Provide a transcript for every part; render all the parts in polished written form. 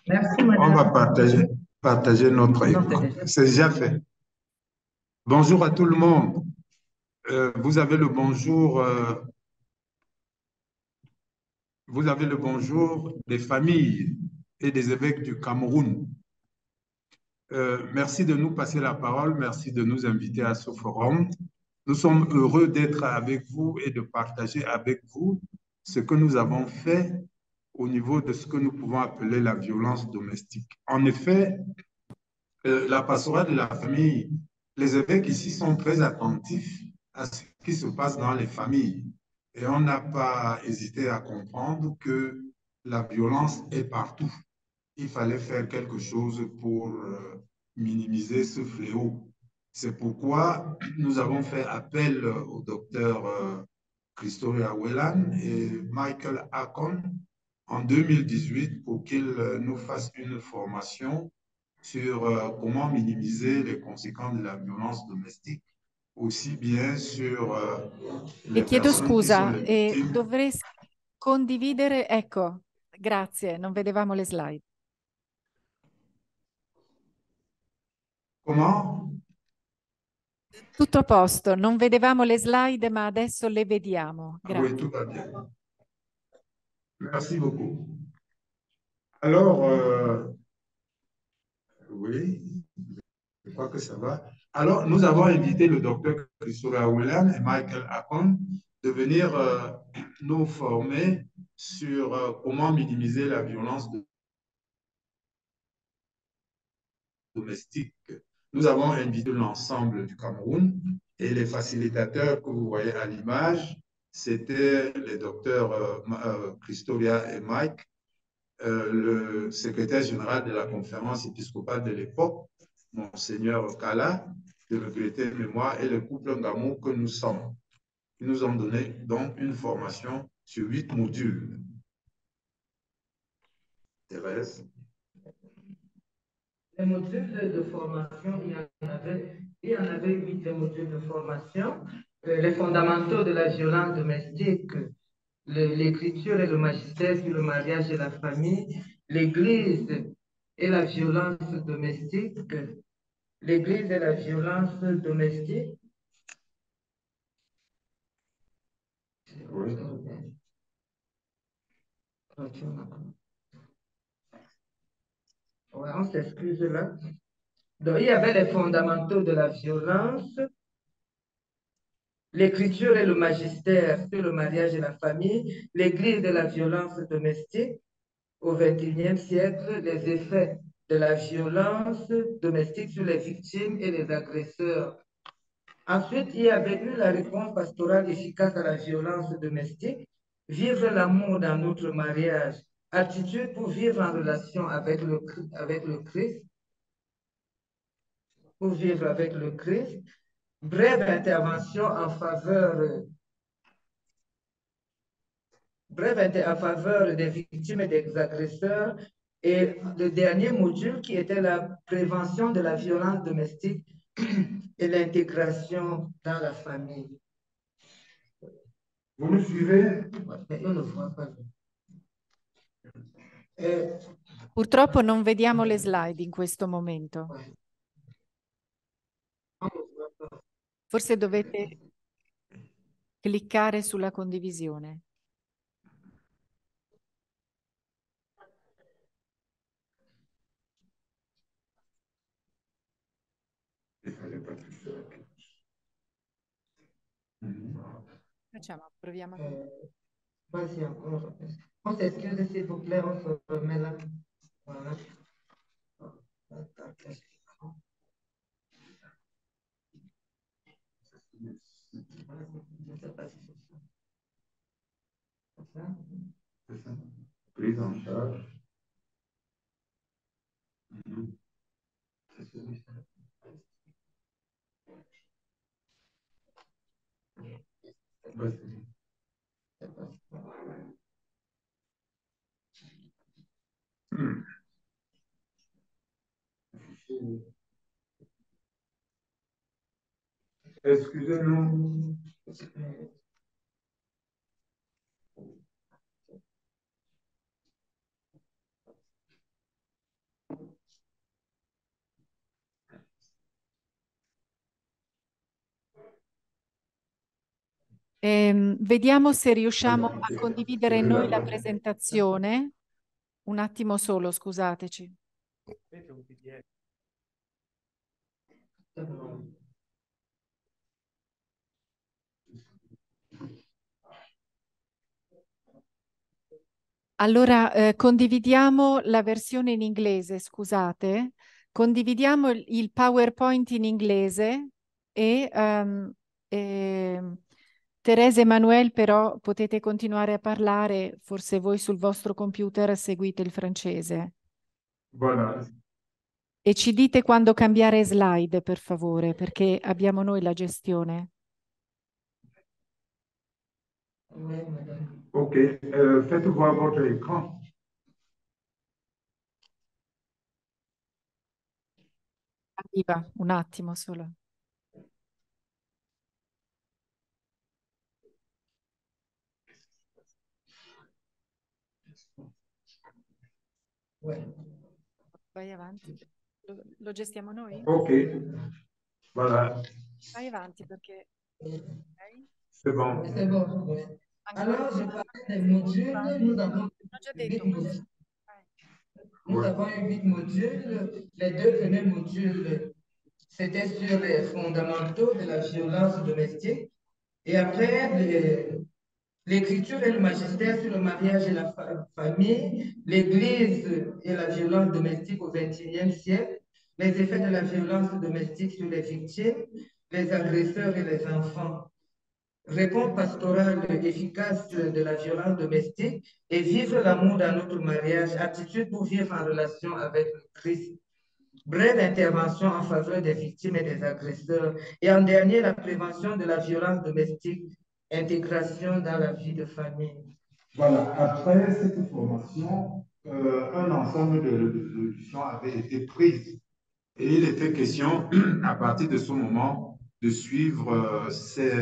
Merci, On va madame. partager notre Non, c'est écran. déjà. C'est déjà fait. Bonjour à tout le monde. Vous avez le bonjour, vous avez le bonjour des familles et des évêques du Cameroun. Merci de nous passer la parole. Merci de nous inviter à ce forum. Nous sommes heureux d'être avec vous et de partager avec vous ce que nous avons fait au niveau de ce que nous pouvons appeler la violence domestique. En effet, la pastorale de la famille, les évêques ici sont très attentifs à ce qui se passe dans les familles. Et on n'a pas hésité à comprendre que la violence est partout. Il fallait faire quelque chose pour minimiser ce fléau. C'est pourquoi nous avons fait appel au docteur Christoria Whelan et Michael Acon en 2018 pour qu'ils nous fassent une formation sur comment minimiser les conséquences de la violence domestique, aussi bien sur Le les chiedo personnes qui sont scusa, les victimes. dovrei condividere, ecco, grazie, non vedevamo le slide. Comment? Tutto a posto, non vedevamo le slide, ma adesso le vediamo. Oui, Grazie. tout va bien. Merci beaucoup. Alors, oui, je crois que ça va. Alors, nous avons invité le docteur Christopher William et Michael Acon de venir nous former sur comment minimiser la violence domestique. Nous avons invité l'ensemble du Cameroun et les facilitateurs que vous voyez à l'image, c'était les docteurs Christovia et Mike, le secrétaire général de la conférence épiscopale de l'époque, Monseigneur Kala, de regretter mémoire, et le couple Ngamou que nous sommes. Ils nous ont donné donc une formation sur 8 modules. Thérèse. Les modules de formation, il y en avait 8 modules de formation. Les fondamentaux de la violence domestique, l'écriture et le magistère sur le mariage et la famille, l'Église et la violence domestique, l'Église et la violence domestique. Oui. Ouais, on s'excuse là. Donc, il y avait les fondamentaux de la violence, l'écriture et le magistère sur le mariage et la famille, l'Église de la violence domestique au XXIe siècle, les effets de la violence domestique sur les victimes et les agresseurs. Ensuite, il y avait eu la réponse pastorale efficace à la violence domestique, vivre l'amour dans notre mariage, attitude pour vivre en relation avec le Christ, pour vivre avec le Christ, brève intervention en faveur des victimes et des agresseurs, et le dernier module qui était la prévention de la violence domestique et l'intégration dans la famille. Vous me suivez? Mais on ne voit pas. Purtroppo non vediamo le slide in questo momento. Forse dovete cliccare sulla condivisione. Facciamo, proviamo. Vas-y encore. On s'excuse s'il vous plaît, on se remet là. Voilà. Je ne sais pas si c'est ça. C'est ça. Prise en charge. C'est celui-ci. Vas-y. Excusez-nous. Vediamo se riusciamo a condividere noi la presentazione. Un attimo solo, scusateci. Allora, condividiamo la versione in inglese, scusate. Condividiamo il PowerPoint in inglese e Teresa e Manuel però potete continuare a parlare, forse voi sul vostro computer seguite il francese. Voilà. E ci dite quando cambiare slide, per favore, perché abbiamo noi la gestione. Ok, faites voir votre écran. Arriva, un attimo solo. Vai avanti. Lo gestiamo noi? Ok, voilà, Vai avanti perché... Ok? c'est bon. C'est bon. Oui. Ancora? Alors, je parlais des Sì, modules. Nous avons l'ho già huit detto. modules. Vai. Nous avons eu 8 modules. Les 2 premiers modules, c'était sur les fondamentaux de la violence domestique. Et après, l'écriture et le magistère sur le mariage et la famille, l'Église et la violence domestique au XXIe siècle, les effets de la violence domestique sur les victimes, les agresseurs et les enfants. Réponse pastorale efficace de la violence domestique et vivre l'amour dans notre mariage, attitude pour vivre en relation avec le Christ. Brève intervention en faveur des victimes et des agresseurs. Et en dernier, la prévention de la violence domestique, intégration dans la vie de famille. Voilà, après cette formation, un ensemble de résolutions avait été prise. Et il était question, à partir de ce moment, de suivre ces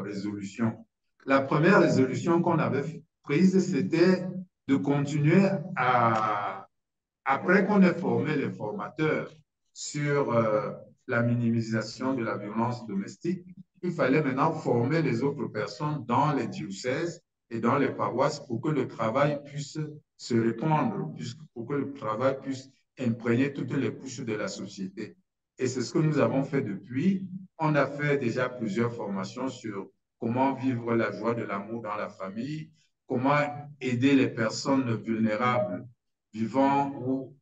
résolutions. La première résolution qu'on avait prise, c'était de continuer à, après qu'on ait formé les formateurs sur la minimisation de la violence domestique, il fallait maintenant former les autres personnes dans les diocèses et dans les paroisses pour que le travail puisse se répandre, pour que le travail puisse imprégner toutes les couches de la société. Et c'est ce que nous avons fait depuis. On a fait déjà plusieurs formations sur comment vivre la joie de l'amour dans la famille, comment aider les personnes vulnérables vivant ou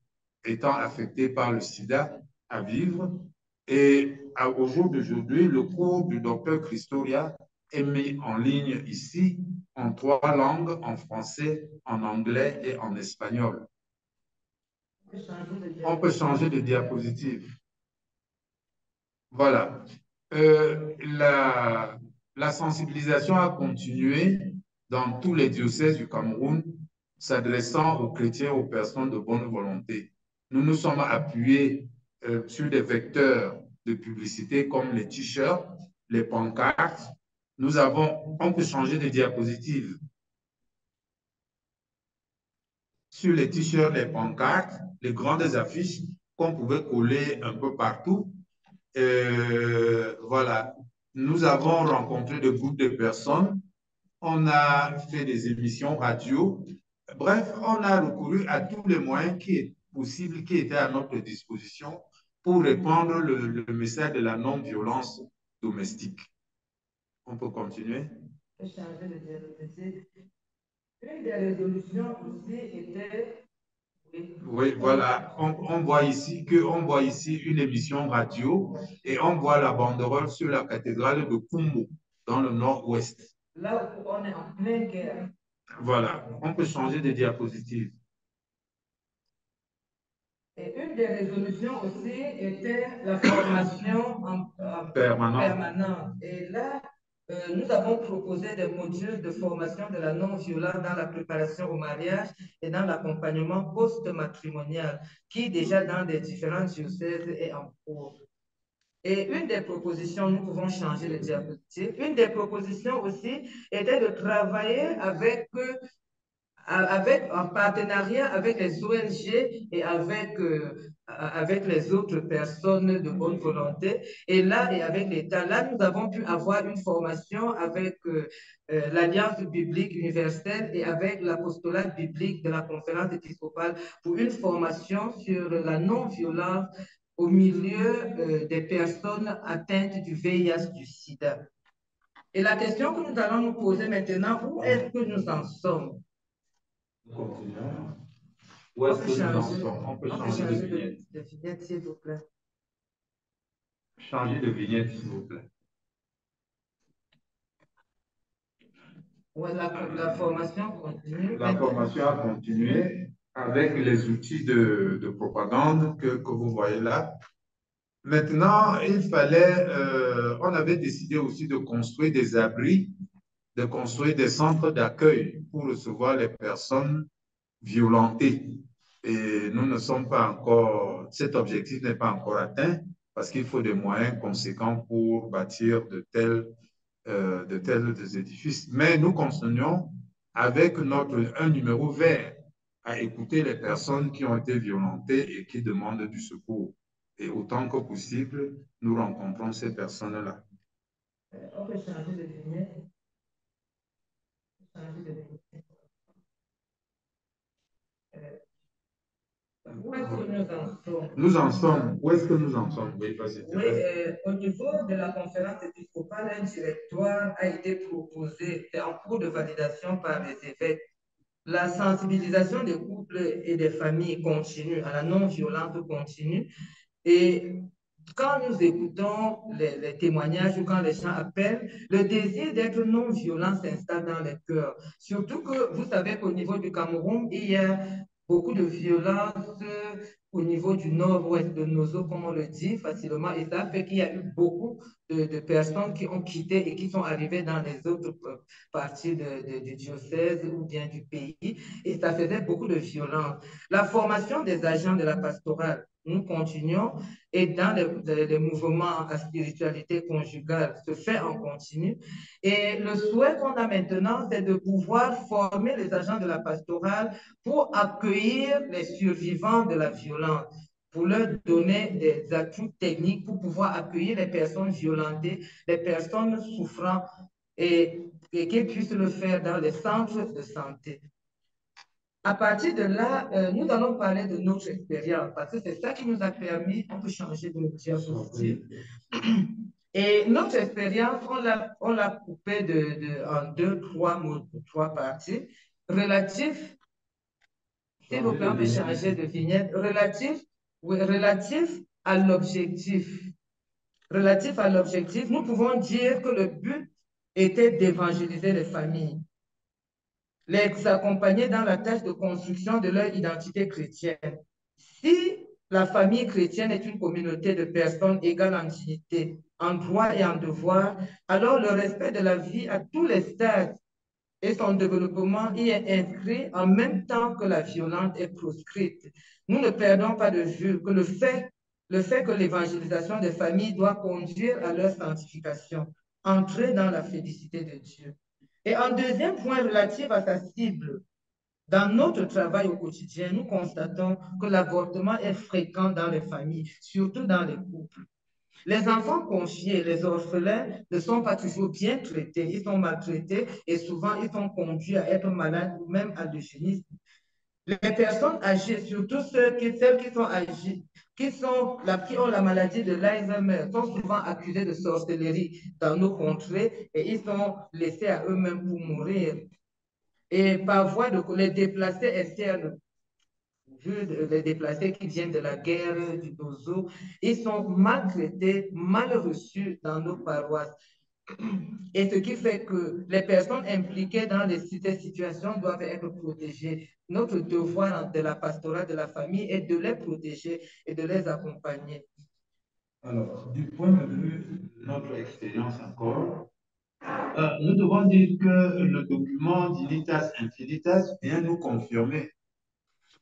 étant affectés par le sida à vivre. Et au jour d'aujourd'hui, le cours du docteur Christoria est mis en ligne ici en 3 langues, en français, en anglais et en espagnol. On peut changer de diapositive. Voilà. La sensibilisation a continué dans tous les diocèses du Cameroun, s'adressant aux chrétiens, aux personnes de bonne volonté. Nous nous sommes appuyés sur des vecteurs de publicité comme les t-shirts, les pancartes. On peut changer de diapositive. Sur les t-shirts, les pancartes, les grandes affiches qu'on pouvait coller un peu partout. Voilà, nous avons rencontré des groupes de personnes, on a fait des émissions radio, bref, on a recouru à tous les moyens qui est possible, qui étaient à notre disposition pour répandre le message de la non-violence domestique. On peut continuer. Une des résolutions aussi était... Oui, voilà, on voit ici une émission radio et on voit la banderole sur la cathédrale de Kumbo dans le nord-ouest. Là où on est en pleine guerre. Voilà, on peut changer de diapositive. Et une des résolutions aussi était la formation permanente. Et là, nous avons proposé des modules de formation de la non-violence dans la préparation au mariage et dans l'accompagnement post-matrimonial, qui déjà dans les différents diocèses est en cours. Et une des propositions, nous pouvons changer le diapositive, une des propositions aussi était de travailler en partenariat avec les ONG et avec les autres personnes de bonne volonté. Et là, et avec l'État, là, nous avons pu avoir une formation avec l'Alliance biblique universelle et avec l'apostolat biblique de la conférence épiscopale pour une formation sur la non-violence au milieu des personnes atteintes du VIH, du sida. Et la question que nous allons nous poser maintenant, où est-ce que nous en sommes? Continuons. Où est-ce que nous en sommes? On peut changer de vignette. De vignette, s'il vous plaît. Changer de vignette, s'il vous plaît. Ouais, la formation continue. La formation a continué avec les outils de propagande que vous voyez là. Maintenant, il fallait, on avait décidé aussi de construire des abris, de construire des centres d'accueil pour recevoir les personnes violentées. Et nous ne sommes pas encore, cet objectif n'est pas encore atteint parce qu'il faut des moyens conséquents pour bâtir de tels édifices. Mais nous continuons avec un numéro vert à écouter les personnes qui ont été violentées et qui demandent du secours. Et autant que possible, nous rencontrons ces personnes-là. On peut changer de vignette. Où est-ce que nous en sommes? Nous en sommes. Où est-ce que nous en sommes? Oui, vas-y. Oui, au niveau de la conférence épiscopale, un directoire a été proposé, c'est en cours de validation par les évêques. La sensibilisation des couples et des familles continue, à la non-violence continue. Et quand nous écoutons les témoignages ou quand les gens appellent, le désir d'être non-violent s'installe dans les cœurs. Surtout que vous savez qu'au niveau du Cameroun, il y a beaucoup de violence au niveau du nord-ouest de Nozo, comme on le dit facilement, et ça fait qu'il y a eu beaucoup de personnes qui ont quitté et qui sont arrivées dans les autres parties du diocèse ou bien du pays, et ça faisait beaucoup de violence. La formation des agents de la pastorale, nous continuons, et dans les mouvements à spiritualité conjugale se fait en continu. Et le souhait qu'on a maintenant, c'est de pouvoir former les agents de la pastorale pour accueillir les survivants de la violence, pour leur donner des atouts techniques pour pouvoir accueillir les personnes violentées, les personnes souffrant, et qu'ils puissent le faire dans les centres de santé. À partir de là, nous allons parler de notre expérience, parce que c'est ça qui nous a permis, on peut changer de diapositive. Et notre expérience, on l'a coupée en trois parties. Relatif, s'il vous plaît, on peut changer de vignette. Relatif à l'objectif. Relatif à l'objectif, nous pouvons dire que le but était d'évangéliser les familles, les accompagner dans la tâche de construction de leur identité chrétienne. Si la famille chrétienne est une communauté de personnes égales en dignité, en droit et en devoir, alors le respect de la vie à tous les stades et son développement y est inscrit en même temps que la violence est proscrite. Nous ne perdons pas de vue que le fait que l'évangélisation des familles doit conduire à leur sanctification, entrer dans la félicité de Dieu. Et en deuxième point relatif à sa cible, dans notre travail au quotidien, nous constatons que l'avortement est fréquent dans les familles, surtout dans les couples. Les enfants confiés, les orphelins, ne sont pas toujours bien traités, ils sont maltraités et souvent ils sont conduits à être malades ou même à l'eugénisme. Les personnes âgées, surtout celles qui sont âgées, qui ont la maladie de l'Alzheimer, sont souvent accusées de sorcellerie dans nos contrées et ils sont laissés à eux-mêmes pour mourir. Et par voie de les déplacés externes, les déplacés qui viennent de la guerre, du Dozo, ils sont maltraités, mal reçus dans nos paroisses. Et ce qui fait que les personnes impliquées dans ces situations doivent être protégées. Notre devoir de la pastorale de la famille est de les protéger et de les accompagner. Alors, du point de vue de notre expérience encore, nous devons dire que le document Dignitas Infinitas vient nous confirmer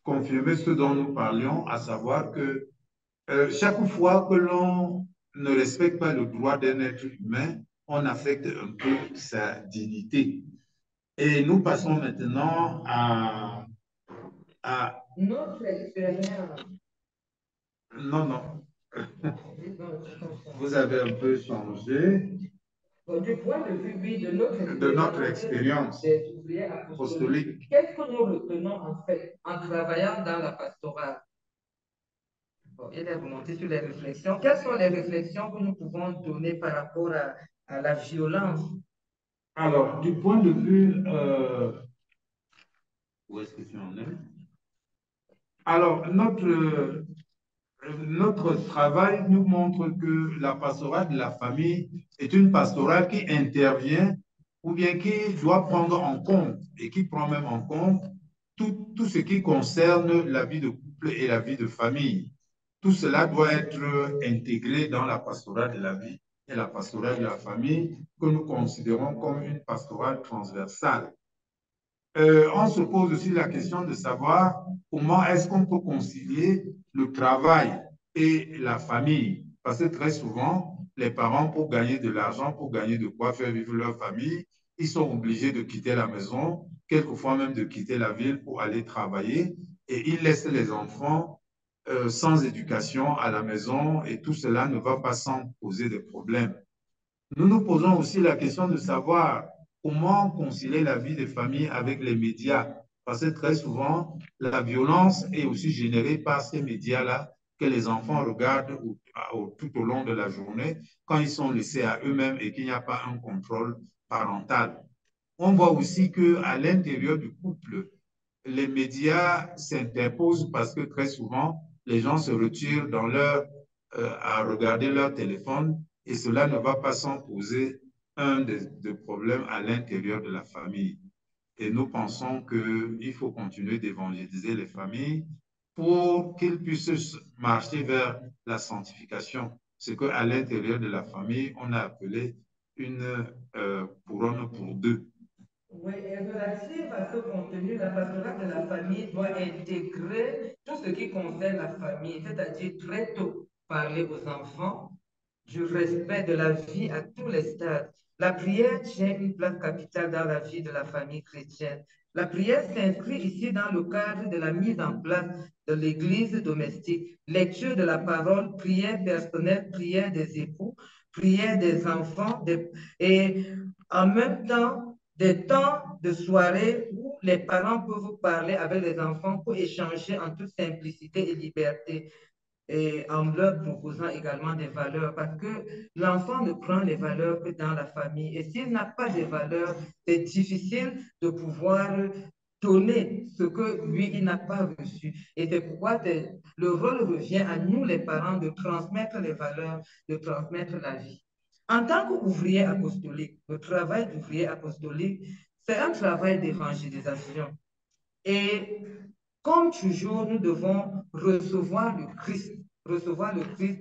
ce dont nous parlions, à savoir que chaque fois que l'on ne respecte pas le droit d'un être humain, on affecte un peu sa dignité. Et nous passons maintenant Notre expérience. Non, non. Vous avez un peu changé. Du point de vue, oui, De notre expérience des ouvriers apostoliques, qu'est-ce que nous retenons en fait en travaillant dans la pastorale? Bon, il est remonté sur les réflexions. Quelles sont les réflexions que nous pouvons donner par rapport à la violence? Alors, du point de vue, où est-ce que tu en es? Alors, notre travail nous montre que la pastorale de la famille est une pastorale qui intervient ou bien qui doit prendre en compte et qui prend même en compte tout ce qui concerne la vie de couple et la vie de famille. Tout cela doit être intégré dans la pastorale de la vie et la pastorale de la famille que nous considérons comme une pastorale transversale. On se pose aussi la question de savoir comment est-ce qu'on peut concilier le travail et la famille. Parce que très souvent, les parents, pour gagner de l'argent, pour gagner de quoi faire vivre leur famille, ils sont obligés de quitter la maison, quelquefois même de quitter la ville pour aller travailler, et ils laissent les enfants sans éducation à la maison, et tout cela ne va pas sans poser des problèmes. Nous nous posons aussi la question de savoir comment concilier la vie des familles avec les médias. Parce que très souvent, la violence est aussi générée par ces médias-là que les enfants regardent tout au long de la journée quand ils sont laissés à eux-mêmes et qu'il n'y a pas un contrôle parental. On voit aussi qu'à l'intérieur du couple, les médias s'interposent parce que très souvent, les gens se retirent à regarder leur téléphone et cela ne va pas sans poser un des problèmes à l'intérieur de la famille. Et nous pensons qu'il faut continuer d'évangéliser les familles pour qu'ils puissent marcher vers la sanctification. Ce qu'à l'intérieur de la famille, on a appelé une couronne pour deux. Oui, et relative à ce contenu, la pastorale de la famille doit intégrer tout ce qui concerne la famille, c'est-à-dire très tôt parler aux enfants du respect de la vie à tous les stades. La prière tient une place capitale dans la vie de la famille chrétienne. La prière s'inscrit ici dans le cadre de la mise en place de l'Église domestique. Lecture de la parole, prière personnelle, prière des époux, prière des enfants et en même temps des temps de soirée où les parents peuvent parler avec les enfants pour échanger en toute simplicité et liberté et en leur proposant également des valeurs parce que l'enfant ne prend les valeurs que dans la famille. Et s'il n'a pas de valeurs, c'est difficile de pouvoir donner ce que lui, il n'a pas reçu. Et c'est pourquoi le rôle revient à nous, les parents, de transmettre les valeurs, de transmettre la vie. En tant qu'ouvrier apostolique, le travail d'ouvrier apostolique, c'est un travail d'évangélisation. Et comme toujours, nous devons recevoir le Christ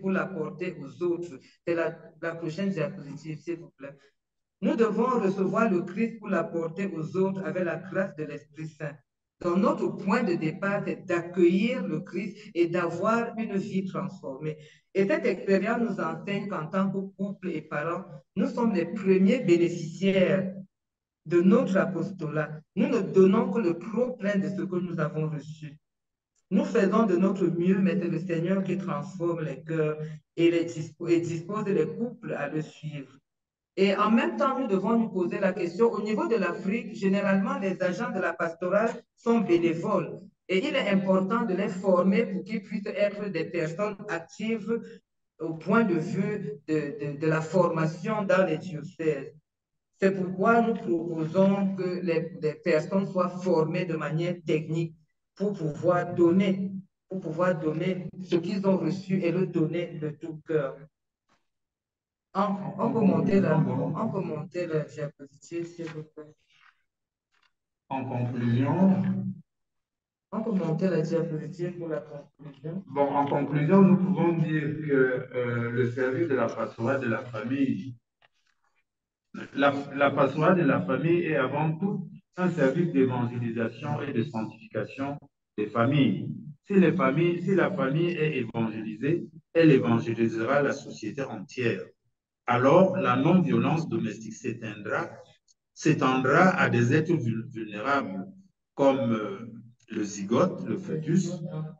pour l'apporter aux autres. C'est la prochaine diapositive, s'il vous plaît. Nous devons recevoir le Christ pour l'apporter aux autres avec la grâce de l'Esprit Saint. Donc, notre point de départ est d'accueillir le Christ et d'avoir une vie transformée. Et cette expérience nous enseigne qu'en tant que couple et parents, nous sommes les premiers bénéficiaires de notre apostolat. Nous ne donnons que le trop plein de ce que nous avons reçu. Nous faisons de notre mieux, mais c'est le Seigneur qui transforme les cœurs et dispose les couples à le suivre. Et en même temps, nous devons nous poser la question, au niveau de l'Afrique, généralement, les agents de la pastorale sont bénévoles. Et il est important de les former pour qu'ils puissent être des personnes actives au point de vue de la formation dans les diocèses. C'est pourquoi nous proposons que les personnes soient formées de manière technique pour pouvoir donner ce qu'ils ont reçu et le donner de tout cœur. On peut monter la diapositive, s'il vous plaît. En conclusion, on peut monter la diapositive pour la conclusion. Bon, en conclusion, nous pouvons dire que le service de la pastorale de la famille, la pastorale de la famille est avant tout un service d'évangélisation et de sanctification des familles. Si la famille est évangélisée, elle évangélisera la société entière. Alors, la non-violence domestique s'éteindra s'étendra à des êtres vulnérables comme le zygote, le fœtus,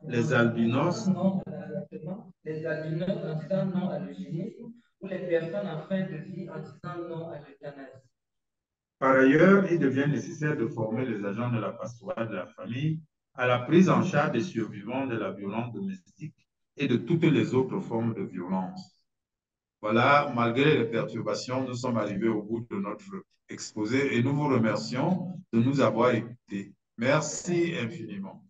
les albinos, les albinos en disant non à l'eugénisme ou les personnes en fin de vie en disant non à l'euthanasie. Par ailleurs, il devient nécessaire de former les agents de la pastorale de la famille à la prise en charge des survivants de la violence domestique et de toutes les autres formes de violence. Voilà, malgré les perturbations, nous sommes arrivés au bout de notre exposé et nous vous remercions de nous avoir écoutés. Merci infiniment.